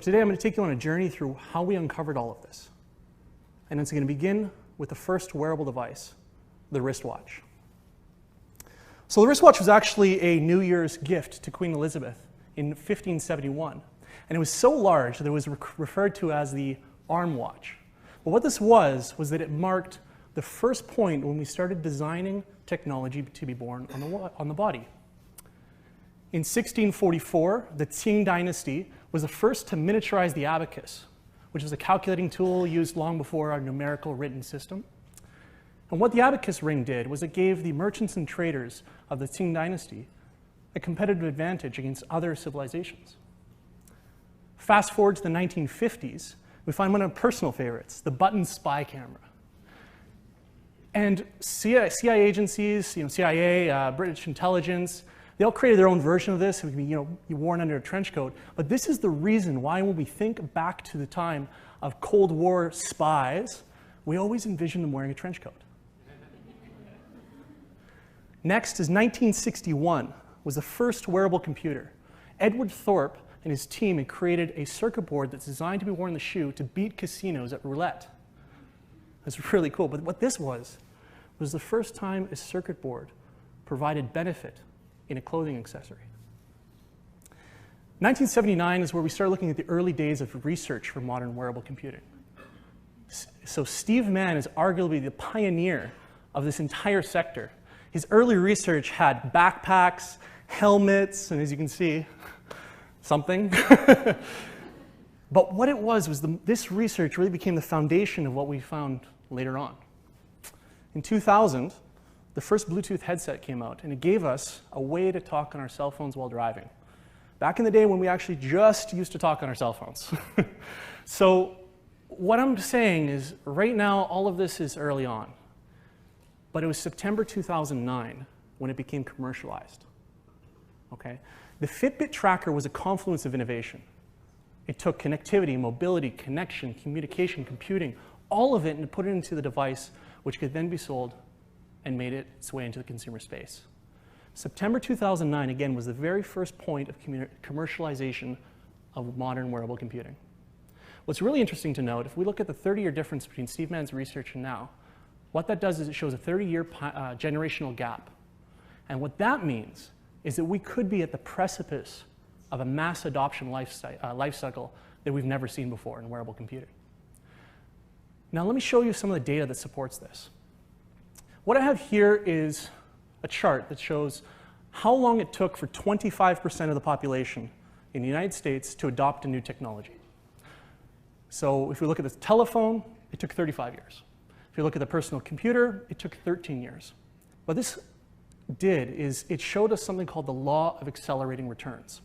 Today I'm going to take you on a journey through how we uncovered all of this. And it's going to begin with the first wearable device, the wristwatch. So the wristwatch was actually a New Year's gift to Queen Elizabeth in 1571. And it was so large that it was referred to as the arm watch. But what this was that it marked the first point when we started designing technology to be born on the body. In 1644, the Qing dynasty was the first to miniaturize the abacus, which was a calculating tool used long before our numerical written system. And what the abacus ring did was it gave the merchants and traders of the Qing dynasty a competitive advantage against other civilizations. Fast forward to the 1950s, we find one of our personal favorites, the button spy camera. And CIA agencies, CIA, British intelligence, they all created their own version of this. It would be, worn under a trench coat. But this is the reason why when we think back to the time of Cold War spies, we always envision them wearing a trench coat. Next is 1961, was the first wearable computer. Edward Thorpe and his team had created a circuit board that's designed to be worn in the shoe to beat casinos at roulette. That's really cool. But what this was the first time a circuit board provided benefit in a clothing accessory. 1979 is where we started looking at the early days of research for modern wearable computing. So Steve Mann is arguably the pioneer of this entire sector. His early research had backpacks, helmets, and as you can see, something. But what it was this research really became the foundation of what we found later on. In 2000, the first Bluetooth headset came out, and it gave us a way to talk on our cell phones while driving. Back in the day when we actually just used to talk on our cell phones. So what I'm saying is, right now, all of this is early on. But it was September 2009 when it became commercialized. Okay? The Fitbit tracker was a confluence of innovation. It took connectivity, mobility, connection, communication, computing, all of it, and put it into the device, which could then be sold and made its way into the consumer space. September 2009, again, was the very first point of commercialization of modern wearable computing. What's really interesting to note, if we look at the 30-year difference between Steve Mann's research and now, what that does is it shows a 30-year generational gap. And what that means is that we could be at the precipice of a mass adoption life cycle that we've never seen before in wearable computing. Now let me show you some of the data that supports this. What I have here is a chart that shows how long it took for 25% of the population in the United States to adopt a new technology. So if we look at the telephone, it took 35 years. If you look at the personal computer, it took 13 years. What this did is it showed us something called the law of accelerating returns.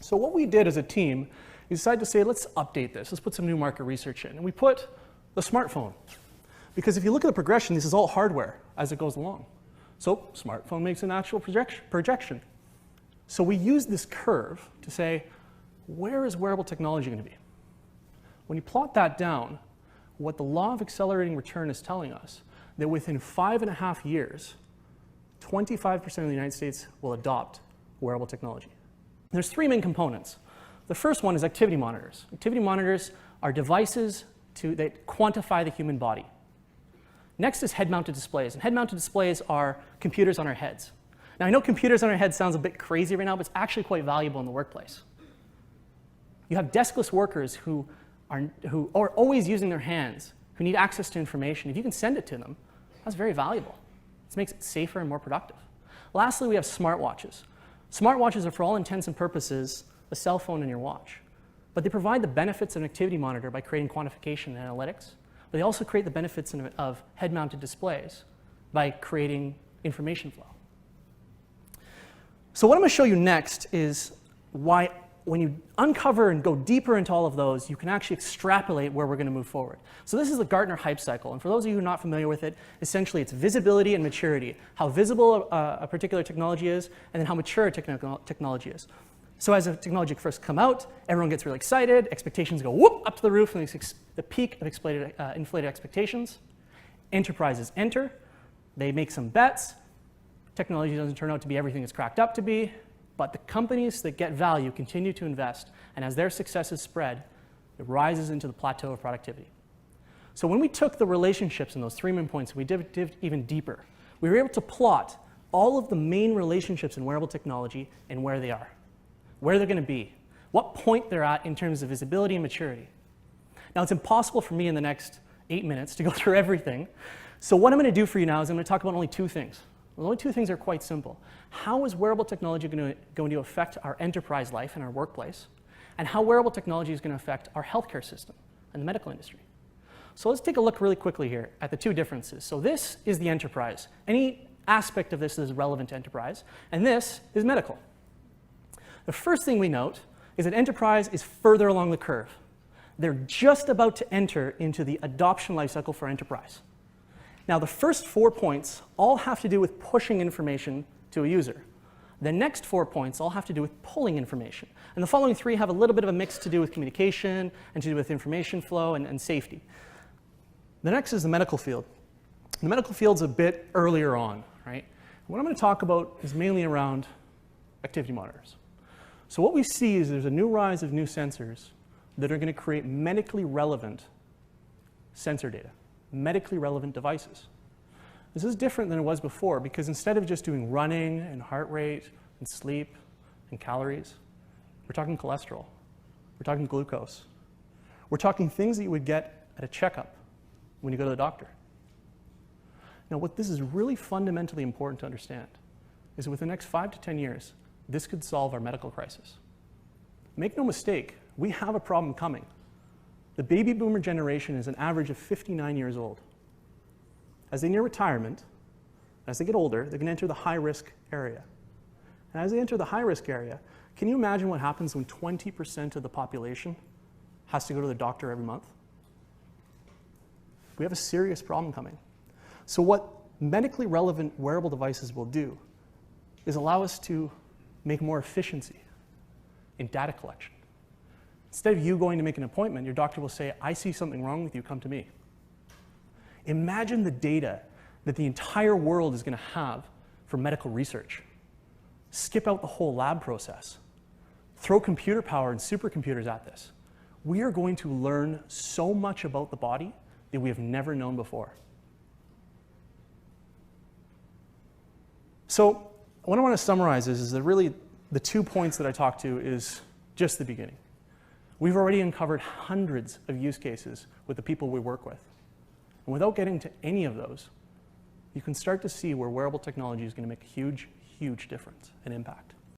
So what we did as a team is decided to say, let's update this. Let's put some new market research in. And we put the smartphone. Because if you look at the progression, this is all hardware as it goes along. So smartphone makes a natural projection. So we used this curve to say, where is wearable technology going to be? When you plot that down, what the law of accelerating return is telling us, that within 5.5 years, 25% of the United States will adopt wearable technology. There's three main components. The first one is activity monitors. Activity monitors are devices that quantify the human body. Next is head-mounted displays. And head-mounted displays are computers on our heads. Now, I know computers on our heads sounds a bit crazy right now, but it's actually quite valuable in the workplace. You have deskless workers who are always using their hands, who need access to information. If you can send it to them, that's very valuable. This makes it safer and more productive. Lastly, we have smartwatches. Smartwatches are, for all intents and purposes, a cell phone in your watch. But they provide the benefits of an activity monitor by creating quantification and analytics. But they also create the benefits of head-mounted displays by creating information flow. So what I'm going to show you next is why, when you uncover and go deeper into all of those, you can actually extrapolate where we're going to move forward. So this is the Gartner hype cycle. And for those of you who are not familiar with it, essentially it's visibility and maturity, how visible a particular technology is, and then how mature a technology is. So as a technology first come out, everyone gets really excited, expectations go whoop up to the roof, and the peak of inflated expectations. Enterprises enter, they make some bets, technology doesn't turn out to be everything it's cracked up to be, But the companies that get value continue to invest, and as their successes spread, it rises into the plateau of productivity. So when we took the relationships in those 3 main points and we dived even deeper, we were able to plot all of the main relationships in wearable technology and where they are, where they're going to be, what point they're at in terms of visibility and maturity. Now, it's impossible for me in the next 8 minutes to go through everything. So what I'm going to do for you now is I'm going to talk about only 2 things. The only 2 things are quite simple. How is wearable technology going to affect our enterprise life and our workplace? And how wearable technology is going to affect our healthcare system and the medical industry. So let's take a look really quickly here at the 2 differences. So this is the enterprise. Any aspect of this is relevant to enterprise. And this is medical. The first thing we note is that enterprise is further along the curve. They're just about to enter into the adoption lifecycle for enterprise. Now, the first 4 points all have to do with pushing information to a user. The next 4 points all have to do with pulling information. And the following 3 have a little bit of a mix to do with communication and to do with information flow and safety. The next is the medical field. The medical field's a bit earlier on, right? What I'm going to talk about is mainly around activity monitors. So what we see is there's a new rise of new sensors that are going to create medically relevant sensor data, medically relevant devices. This is different than it was before because instead of just doing running and heart rate and sleep and calories, we're talking cholesterol, we're talking glucose, we're talking things that you would get at a checkup when you go to the doctor. Now, what this is really fundamentally important to understand is that within the next 5 to 10 years, this could solve our medical crisis. Make no mistake, we have a problem coming. The baby boomer generation is an average of 59 years old. As they near retirement, as they get older, they're going to enter the high-risk area. And as they enter the high-risk area, can you imagine what happens when 20% of the population has to go to the doctor every month? We have a serious problem coming. So what medically relevant wearable devices will do is allow us to make more efficiency in data collection. Instead of you going to make an appointment, your doctor will say, I see something wrong with you, come to me. Imagine the data that the entire world is going to have for medical research. Skip out the whole lab process. Throw computer power and supercomputers at this. We are going to learn so much about the body that we have never known before. So what I want to summarize is that really the 2 points that I talked to is just the beginning. We've already uncovered hundreds of use cases with the people we work with. And without getting to any of those, you can start to see where wearable technology is going to make a huge, huge difference and impact.